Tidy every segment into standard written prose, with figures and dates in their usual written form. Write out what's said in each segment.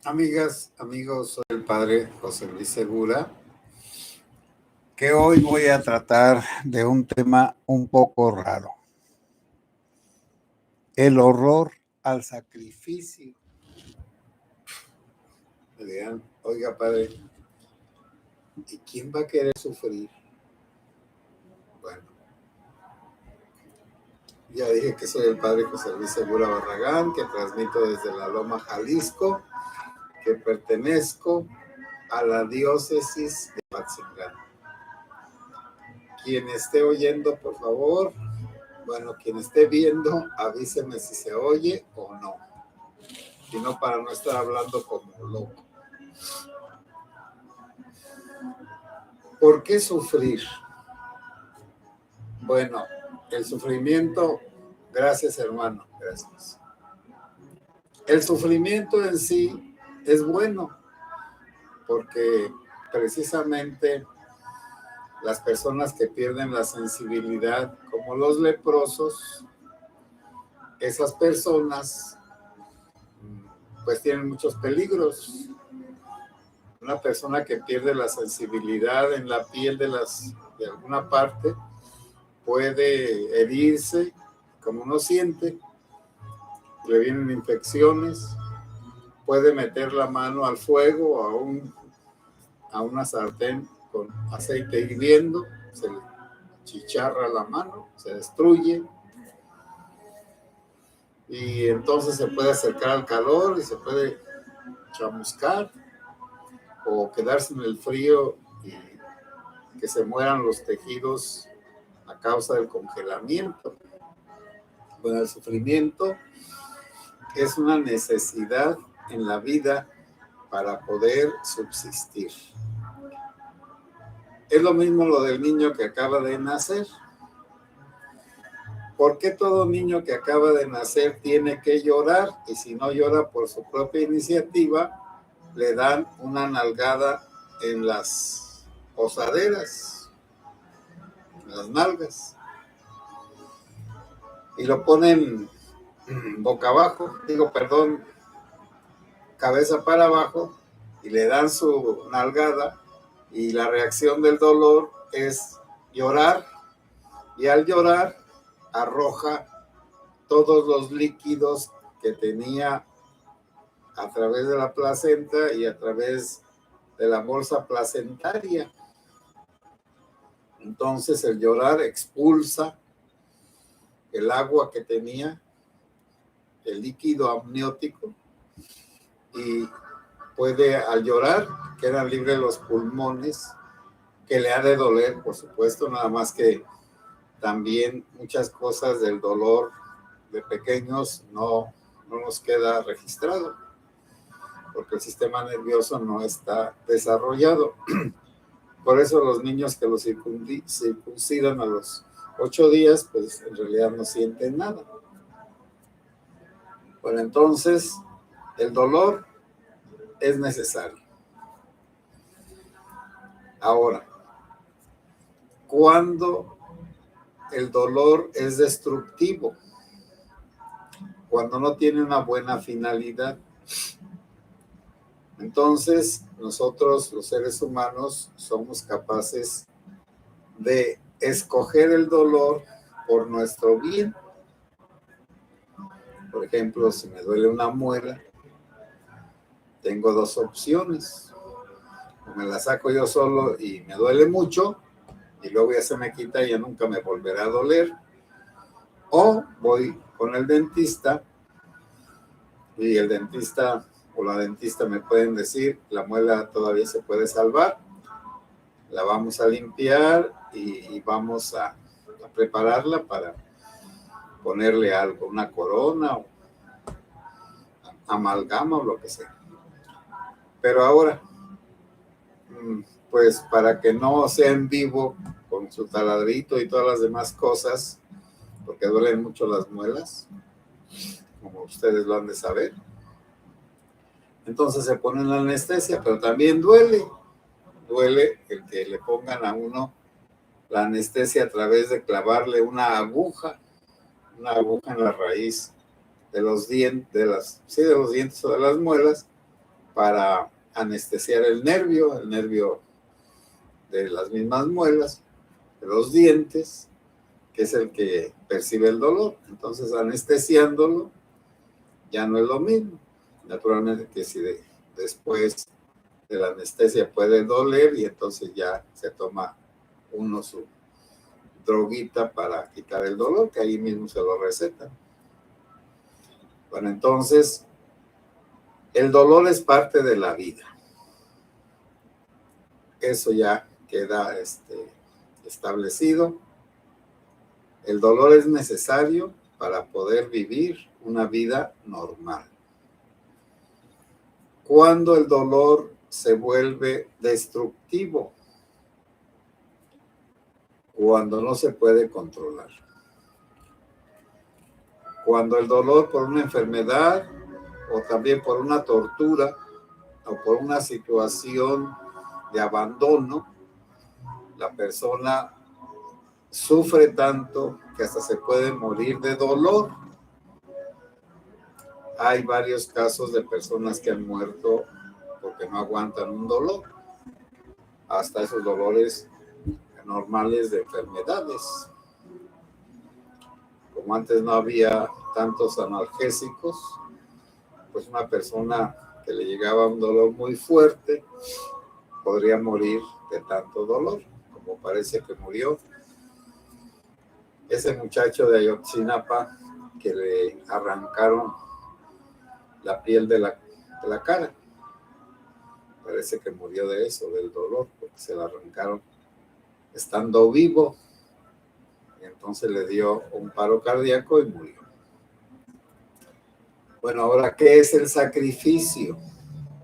Amigas, amigos, soy el padre José Luis Segura, que hoy voy a tratar de un tema un poco raro. El horror al sacrificio. Me dirán, oiga padre, ¿y quién va a querer sufrir? Bueno, ya dije que soy el padre José Luis Segura Barragán, que transmito desde la Loma, Jalisco, que pertenezco a la diócesis de Patzingán. Quien esté oyendo, por favor, bueno, quien esté viendo, avíseme si se oye o no, sino para no estar hablando como loco. ¿Por qué sufrir? Bueno, el sufrimiento, gracias hermano, gracias. El sufrimiento en sí es bueno, porque precisamente las personas que pierden la sensibilidad, como los leprosos, esas personas pues tienen muchos peligros. Una persona que pierde la sensibilidad en la piel de alguna parte puede herirse, como no siente, le vienen infecciones, puede meter la mano al fuego, a una sartén con aceite hirviendo, se le chicharra la mano, se destruye, y entonces se puede acercar al calor y se puede chamuscar o quedarse en el frío y que se mueran los tejidos a causa del congelamiento. Bueno, el sufrimiento es una necesidad en la vida para poder subsistir. Es lo mismo lo del niño que acaba de nacer. ¿Por qué todo niño que acaba de nacer tiene que llorar? Y si no llora por su propia iniciativa, le dan una nalgada en las posaderas, en las nalgas, y lo ponen boca abajo, cabeza para abajo, y le dan su nalgada, y la reacción del dolor es llorar, y al llorar arroja todos los líquidos que tenía a través de la placenta y a través de la bolsa placentaria. Entonces el llorar expulsa el agua que tenía, el líquido amniótico, y puede, al llorar, quedan libres los pulmones, que le ha de doler, por supuesto, nada más que también muchas cosas del dolor de pequeños no nos queda registrado, porque el sistema nervioso no está desarrollado. Por eso los niños que los circuncidan a los 8 días, pues en realidad no sienten nada. Bueno, entonces el dolor es necesario. Ahora, ¿cuándo el dolor es destructivo? Cuando no tiene una buena finalidad. Entonces, nosotros, los seres humanos, somos capaces de escoger el dolor por nuestro bien. Por ejemplo, si me duele una muela, tengo dos opciones. O me la saco yo solo y me duele mucho, y luego ya se me quita y ya nunca me volverá a doler. O voy con el dentista, y el dentista o la dentista me pueden decir, la muela todavía se puede salvar, la vamos a limpiar y vamos a prepararla para ponerle algo, una corona o amalgama o lo que sea. Pero ahora, pues para que no sea en vivo con su taladrito y todas las demás cosas, porque duelen mucho las muelas, como ustedes lo han de saber, entonces se pone la anestesia, pero también duele el que le pongan a uno la anestesia a través de clavarle una aguja en la raíz de los dientes, de los dientes o de las muelas, para anestesiar el nervio de las mismas muelas, de los dientes, que es el que percibe el dolor. Entonces, anestesiándolo, ya no es lo mismo. Naturalmente que si después de la anestesia puede doler y entonces ya se toma uno su droguita para quitar el dolor, que ahí mismo se lo recetan. Bueno, entonces, el dolor es parte de la vida. Eso ya queda establecido. El dolor es necesario para poder vivir una vida normal. Cuando el dolor se vuelve destructivo, cuando no se puede controlar. Cuando el dolor por una enfermedad o también por una tortura o por una situación de abandono, la persona sufre tanto que hasta se puede morir de dolor. Hay varios casos de personas que han muerto porque no aguantan un dolor, hasta esos dolores normales de enfermedades. Como antes no había tantos analgésicos, pues una persona que le llegaba un dolor muy fuerte podría morir de tanto dolor, como parece que murió ese muchacho de Ayotzinapa que le arrancaron la piel de la cara. Parece que murió de eso, del dolor, porque se la arrancaron estando vivo. Y entonces le dio un paro cardíaco y murió. Bueno, ahora, ¿qué es el sacrificio?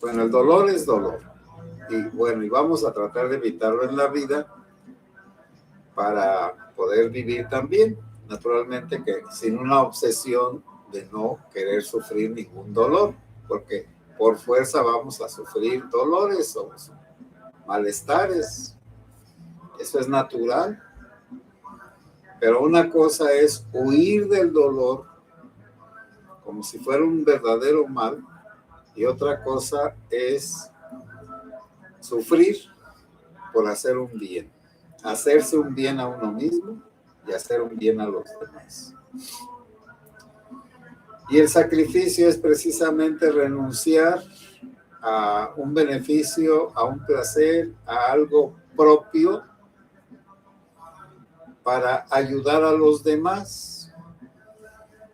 Bueno, el dolor es dolor. Y bueno, y vamos a tratar de evitarlo en la vida para poder vivir también. Naturalmente que sin una obsesión de no querer sufrir ningún dolor, porque por fuerza vamos a sufrir dolores o malestares. Eso es natural. Pero una cosa es huir del dolor como si fuera un verdadero mal, y otra cosa es sufrir por hacer un bien, hacerse un bien a uno mismo y hacer un bien a los demás. Y el sacrificio es precisamente renunciar a un beneficio, a un placer, a algo propio para ayudar a los demás.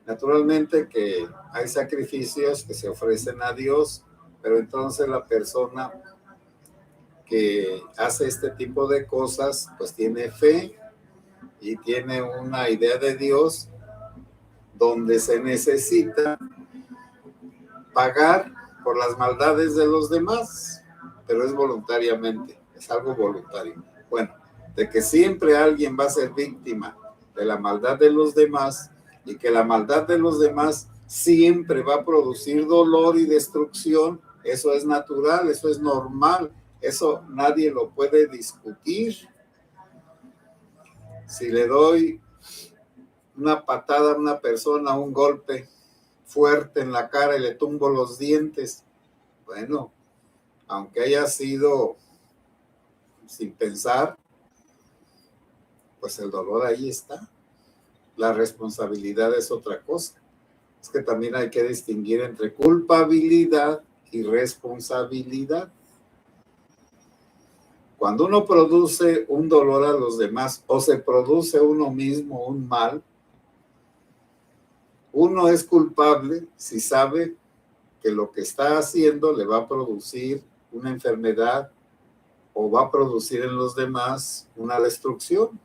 Naturalmente que hay sacrificios que se ofrecen a Dios, pero entonces la persona que hace este tipo de cosas, pues tiene fe y tiene una idea de Dios donde se necesita pagar por las maldades de los demás, pero es voluntariamente, es algo voluntario. Bueno, de que siempre alguien va a ser víctima de la maldad de los demás y que la maldad de los demás siempre va a producir dolor y destrucción, eso es natural, eso es normal, eso nadie lo puede discutir. Si le doy una patada a una persona, un golpe fuerte en la cara y le tumbo los dientes, bueno, aunque haya sido sin pensar, pues el dolor ahí está. La responsabilidad es otra cosa. Es que también hay que distinguir entre culpabilidad y responsabilidad. Cuando uno produce un dolor a los demás o se produce uno mismo un mal, uno es culpable si sabe que lo que está haciendo le va a producir una enfermedad o va a producir en los demás una destrucción.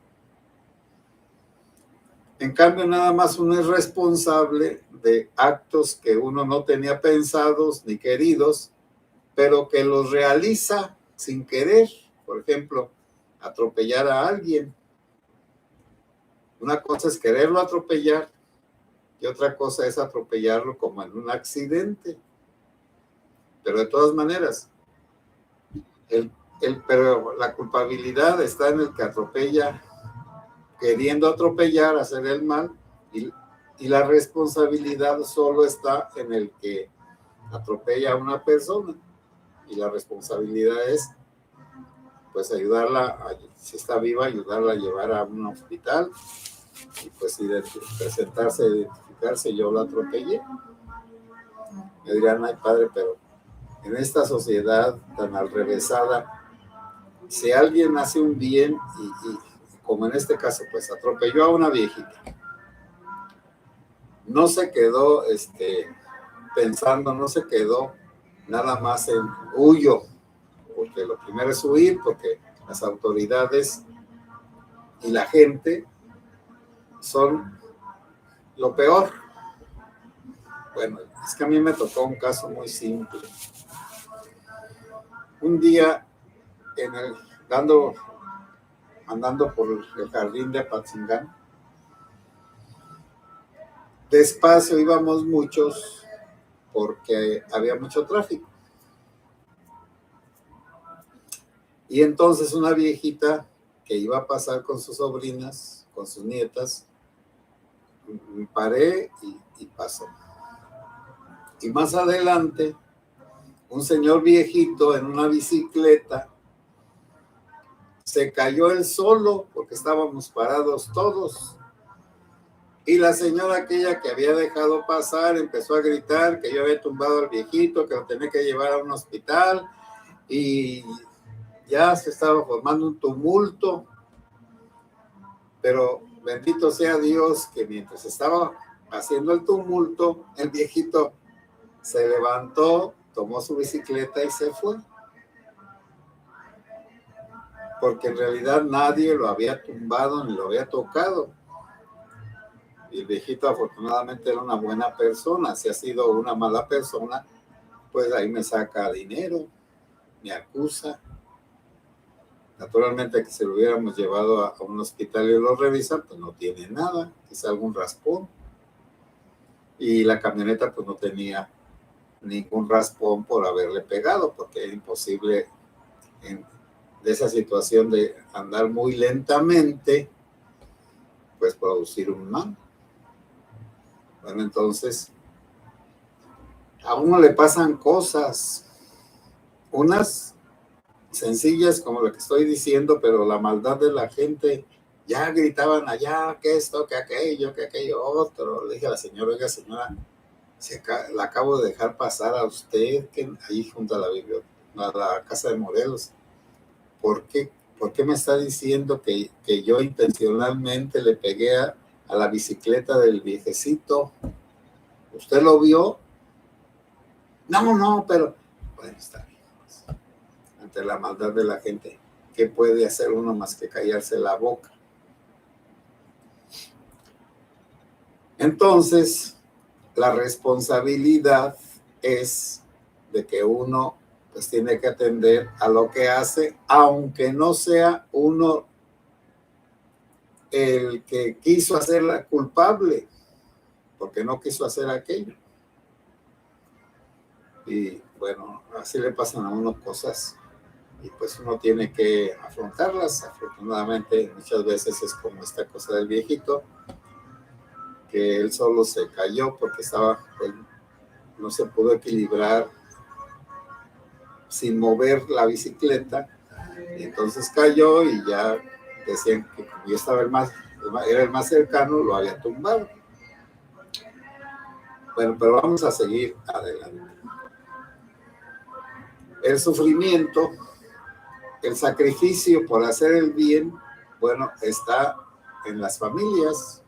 En cambio, nada más uno es responsable de actos que uno no tenía pensados ni queridos, pero que los realiza sin querer. Por ejemplo, atropellar a alguien. Una cosa es quererlo atropellar y otra cosa es atropellarlo como en un accidente. Pero de todas maneras, pero la culpabilidad está en el que atropella, queriendo atropellar, hacer el mal, y la responsabilidad solo está en el que atropella a una persona. y la responsabilidad es pues ayudarla, si está viva, ayudarla a llevar a un hospital y pues presentarse, identificarse, yo la atropellé. Me dirán, ay padre, pero en esta sociedad tan alrevesada, si alguien hace un bien y como en este caso, pues atropelló a una viejita, no se quedó pensando, no se quedó nada más en huyo, porque lo primero es huir, porque las autoridades y la gente son lo peor. Bueno, es que a mí me tocó un caso muy simple. Un día andando por el jardín de Apatzingán, despacio íbamos muchos porque había mucho tráfico. Y entonces una viejita que iba a pasar con sus sobrinas, con sus nietas, me paré y pasó. Y más adelante, un señor viejito en una bicicleta se cayó él solo porque estábamos parados todos. Y la señora aquella que había dejado pasar empezó a gritar que yo había tumbado al viejito, que lo tenía que llevar a un hospital y ya se estaba formando un tumulto. Pero bendito sea Dios que mientras estaba haciendo el tumulto, el viejito se levantó, tomó su bicicleta y se fue. Porque en realidad nadie lo había tumbado ni lo había tocado. Y el viejito afortunadamente era una buena persona. Si ha sido una mala persona, pues ahí me saca dinero, me acusa. Naturalmente que si lo hubiéramos llevado a un hospital y lo revisan, pues no tiene nada, quizá algún raspón. Y la camioneta pues no tenía ningún raspón por haberle pegado, porque era imposible de esa situación de andar muy lentamente, pues producir un mal. Bueno, entonces, a uno le pasan cosas, unas sencillas como lo que estoy diciendo, pero la maldad de la gente, ya gritaban allá, que esto, que aquello otro. Le dije a la señora, oiga señora, la acabo de dejar pasar a usted, que ahí junto a la casa de Morelos. ¿Por qué me está diciendo que yo intencionalmente le pegué a la bicicleta del viejecito? ¿Usted lo vio? No, pero bueno, está bien. Pues, ante la maldad de la gente, ¿qué puede hacer uno más que callarse la boca? Entonces, la responsabilidad es de que uno pues tiene que atender a lo que hace, aunque no sea uno el que quiso hacerla culpable, porque no quiso hacer aquello. Y bueno, así le pasan a uno cosas y pues uno tiene que afrontarlas. Afortunadamente muchas veces es como esta cosa del viejito, que él solo se cayó porque pues, no se pudo equilibrar sin mover la bicicleta, y entonces cayó y ya decían que como yo era el más cercano, lo había tumbado. Bueno, pero vamos a seguir adelante. El sufrimiento, el sacrificio por hacer el bien, bueno, está en las familias.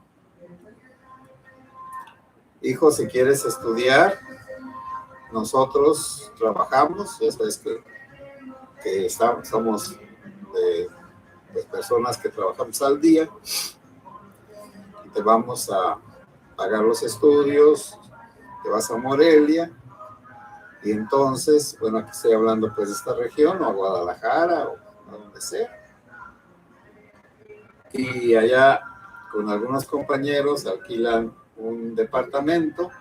Hijo, si quieres estudiar, nosotros trabajamos, ya sabes que somos pues, personas que trabajamos al día y te vamos a pagar los estudios, te vas a Morelia y entonces, bueno, aquí estoy hablando pues de esta región o a Guadalajara o a donde sea. Y allá con algunos compañeros alquilan un departamento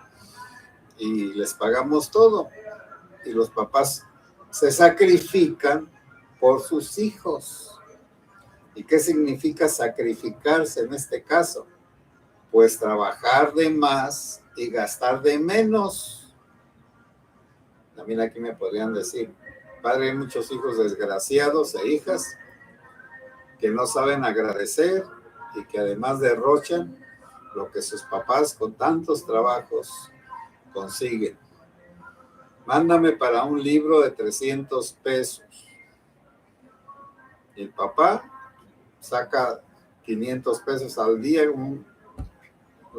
y les pagamos todo. Y los papás se sacrifican por sus hijos. ¿Y qué significa sacrificarse en este caso? Pues trabajar de más y gastar de menos. También aquí me podrían decir, Padre, hay muchos hijos desgraciados e hijas que no saben agradecer y que además derrochan lo que sus papás con tantos trabajos consiguen. Mándame para un libro de 300 pesos. Y el papá saca 500 pesos al día, un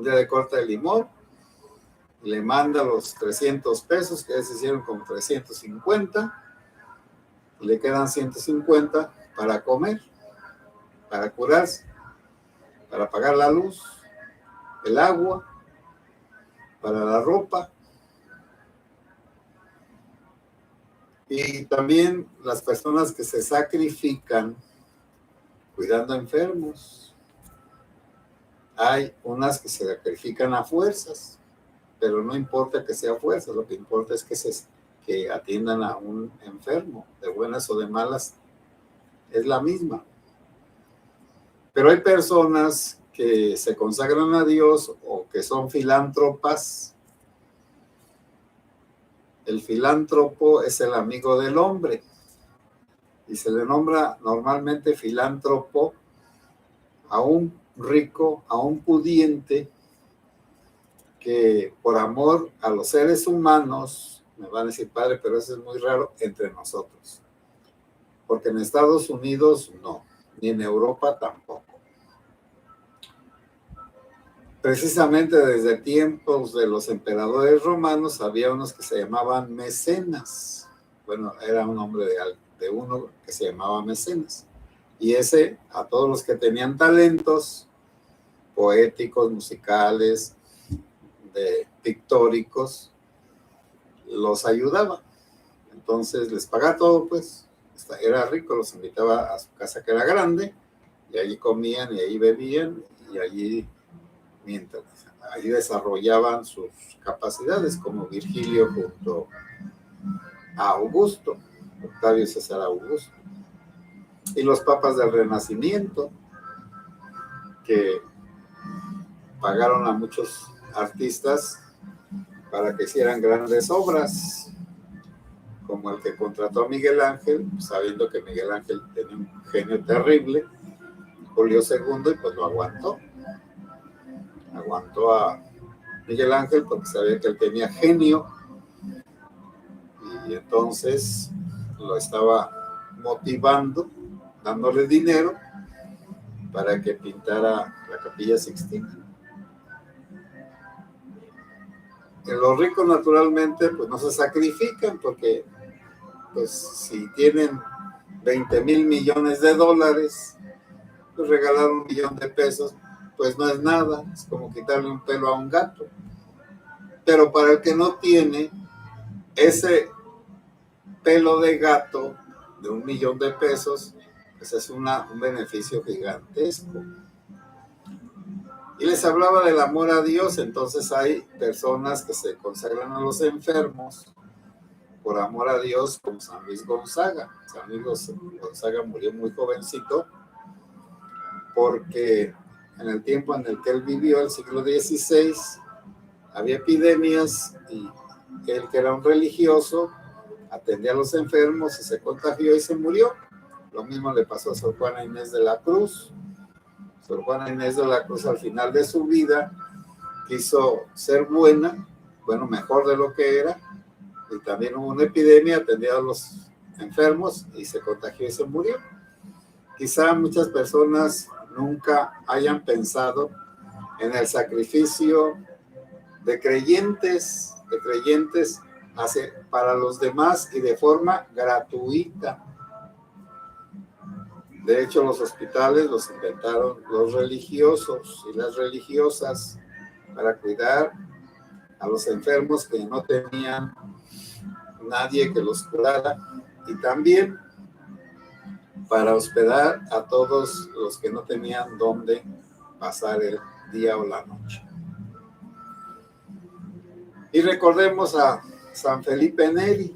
día de corte de limón, y le manda los 300 pesos, que ya se hicieron como 350, y le quedan 150 para comer, para curarse, para pagar la luz, el agua, para la ropa. Y también las personas que se sacrifican cuidando a enfermos. Hay unas que se sacrifican a fuerzas, pero no importa que sea fuerza, lo que importa es que atiendan a un enfermo, de buenas o de malas, es la misma. Pero hay personas que se consagran a Dios o que son filántropas. El filántropo es el amigo del hombre y se le nombra normalmente filántropo a un rico, a un pudiente que por amor a los seres humanos, me van a decir, padre, pero eso es muy raro entre nosotros, porque en Estados Unidos no, ni en Europa tampoco. Precisamente desde tiempos de los emperadores romanos había unos que se llamaban mecenas. Bueno, era un nombre de uno que se llamaba mecenas. Y ese, a todos los que tenían talentos poéticos, musicales, pictóricos, los ayudaba. Entonces les pagaba todo, pues. Era rico, los invitaba a su casa que era grande, y allí comían, y ahí bebían, y allí mientras ahí desarrollaban sus capacidades, como Virgilio junto a Augusto, Octavio César Augusto, y los papas del Renacimiento, que pagaron a muchos artistas para que hicieran grandes obras, como el que contrató a Miguel Ángel, sabiendo que Miguel Ángel tenía un genio terrible, Julio II, y pues lo aguantó a Miguel Ángel porque sabía que él tenía genio, y entonces lo estaba motivando, dándole dinero para que pintara la Capilla Sixtina. Los ricos naturalmente pues no se sacrifican, porque pues si tienen 20,000 millones de dólares, pues regalar 1,000,000 de pesos pues no es nada, es como quitarle un pelo a un gato. Pero para el que no tiene, ese pelo de gato de 1,000,000 de pesos, pues es un beneficio gigantesco. Y les hablaba del amor a Dios. Entonces hay personas que se consagran a los enfermos por amor a Dios, como San Luis Gonzaga. San Luis Gonzaga murió muy jovencito porque en el tiempo en el que él vivió, el siglo XVI, había epidemias, y él, que era un religioso, atendía a los enfermos y se contagió y se murió. Lo mismo le pasó a Sor Juana Inés de la Cruz. Sor Juana Inés de la Cruz, al final de su vida, quiso ser buena, bueno, mejor de lo que era, y también hubo una epidemia, atendía a los enfermos y se contagió y se murió. Quizá muchas personas nunca hayan pensado en el sacrificio de creyentes para los demás y de forma gratuita. De hecho, los hospitales los inventaron los religiosos y las religiosas para cuidar a los enfermos que no tenían nadie que los curara, y también para hospedar a todos los que no tenían dónde pasar el día o la noche. Y recordemos a San Felipe Neri.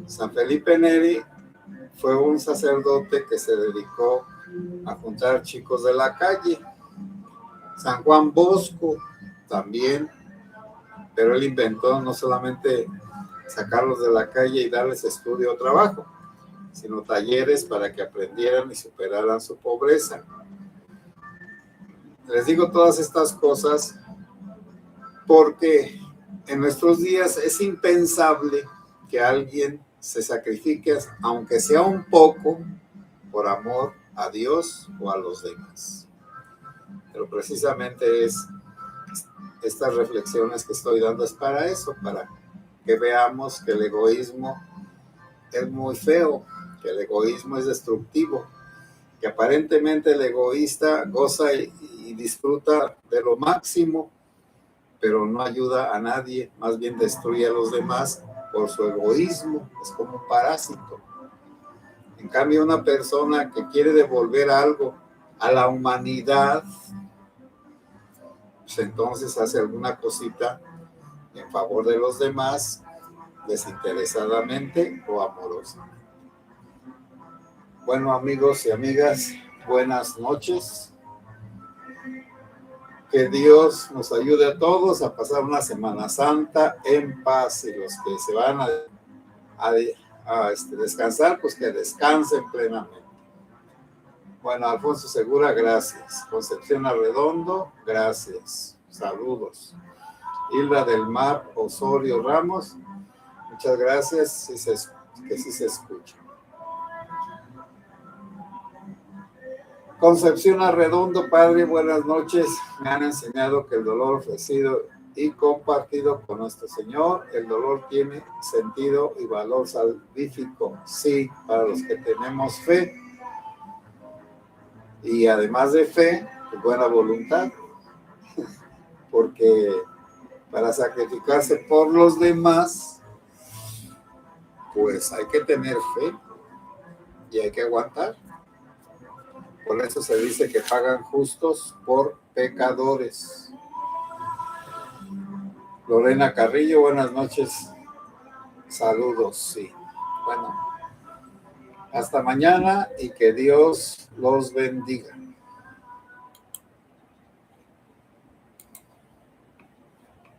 San Felipe Neri fue un sacerdote que se dedicó a juntar chicos de la calle. San Juan Bosco también, pero él inventó no solamente sacarlos de la calle y darles estudio o trabajo, sino talleres para que aprendieran y superaran su pobreza. Les digo todas estas cosas porque en nuestros días es impensable que alguien se sacrifique, aunque sea un poco, por amor a Dios o a los demás. Pero precisamente estas reflexiones que estoy dando es para eso, para que veamos que el egoísmo es muy feo, que el egoísmo es destructivo, que aparentemente el egoísta goza y disfruta de lo máximo, pero no ayuda a nadie, más bien destruye a los demás por su egoísmo, es como un parásito. En cambio, una persona que quiere devolver algo a la humanidad, pues entonces hace alguna cosita en favor de los demás, desinteresadamente o amorosamente. Bueno, amigos y amigas, buenas noches. Que Dios nos ayude a todos a pasar una Semana Santa en paz, y los que se van a descansar, pues que descansen plenamente. Bueno, Alfonso Segura, gracias. Concepción Arredondo, gracias. Saludos. Hilda del Mar Osorio Ramos, muchas gracias, que sí se escucha. Concepción Arredondo, padre, buenas noches. Me han enseñado que el dolor ofrecido y compartido con nuestro Señor, el dolor tiene sentido y valor salvífico. Sí, para los que tenemos fe. Y además de fe, pues buena voluntad. Porque para sacrificarse por los demás, pues hay que tener fe y hay que aguantar. Por eso se dice que pagan justos por pecadores. Lorena Carrillo, buenas noches. Saludos, sí. Bueno, hasta mañana y que Dios los bendiga.